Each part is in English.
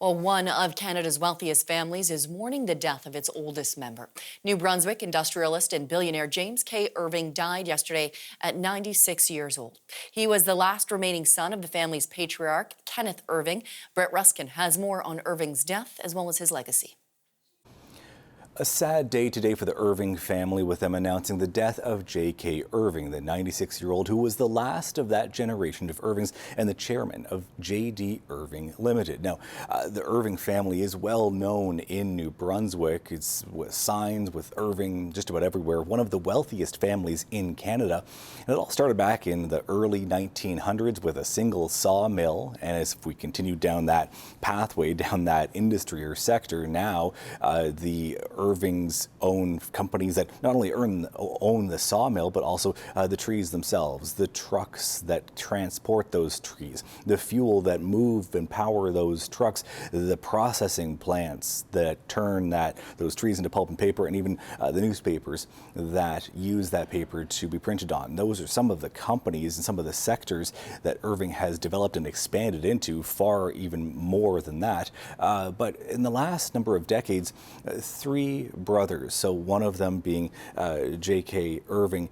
Well, one of Canada's wealthiest families is mourning the death of its oldest member. New Brunswick industrialist and billionaire James K. Irving died yesterday at 96 years old. He was the last remaining son of the family's patriarch, Kenneth Irving. Brett Ruskin has more on Irving's death as well as his legacy. A sad day today for the Irving family, with them announcing the death of J.K. Irving, the 96-year-old who was the last of that generation of Irvings and the chairman of J.D. Irving Ltd. Now, the Irving family is well known in New Brunswick. It's with signs with Irving just about everywhere. One of the wealthiest families in Canada. And it all started back in the early 1900s with a single sawmill. And as we continue down that pathway, down that industry or sector, now the Irving's own companies that not only own the sawmill, but also the trees themselves, the trucks that transport those trees, the fuel that move and power those trucks, the processing plants that turn those trees into pulp and paper, and even the newspapers that use that paper to be printed on. Those are some of the companies and some of the sectors that Irving has developed and expanded into, far even more than that. But in the last number of decades, three brothers, so one of them being J.K. Irving,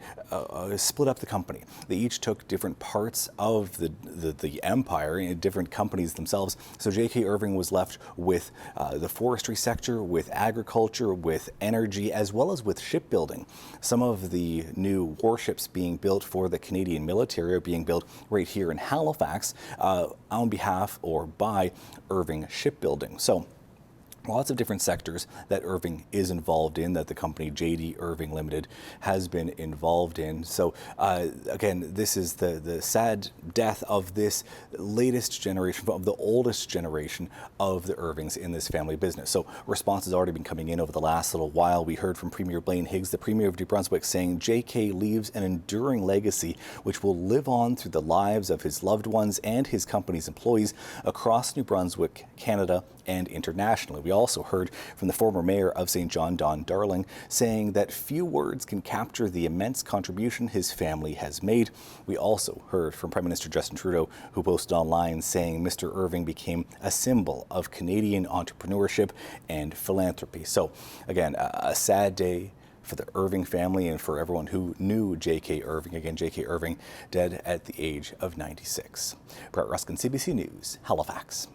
split up the company. They each took different parts of the empire in different companies themselves. So J.K. Irving was left with the forestry sector, with agriculture, with energy, as well as with shipbuilding. Some of the new warships being built for the Canadian military are being built right here in Halifax on behalf or by Irving Shipbuilding. So lots of different sectors that Irving is involved in, that the company J.D. Irving Ltd. has been involved in. So again, this is the sad death of this latest generation, of the oldest generation of the Irvings in this family business. So response has already been coming in over the last little while. We heard from Premier Blaine Higgs, the Premier of New Brunswick, saying J.K. leaves an enduring legacy which will live on through the lives of his loved ones and his company's employees across New Brunswick, Canada, and internationally. We also heard from the former mayor of St. John, Don Darling, saying that few words can capture the immense contribution his family has made. We also heard from Prime Minister Justin Trudeau, who posted online saying Mr. Irving became a symbol of Canadian entrepreneurship and philanthropy. So again, a sad day for the Irving family and for everyone who knew J.K. Irving. Again, J.K. Irving dead at the age of 96. Brett Ruskin, CBC News, Halifax.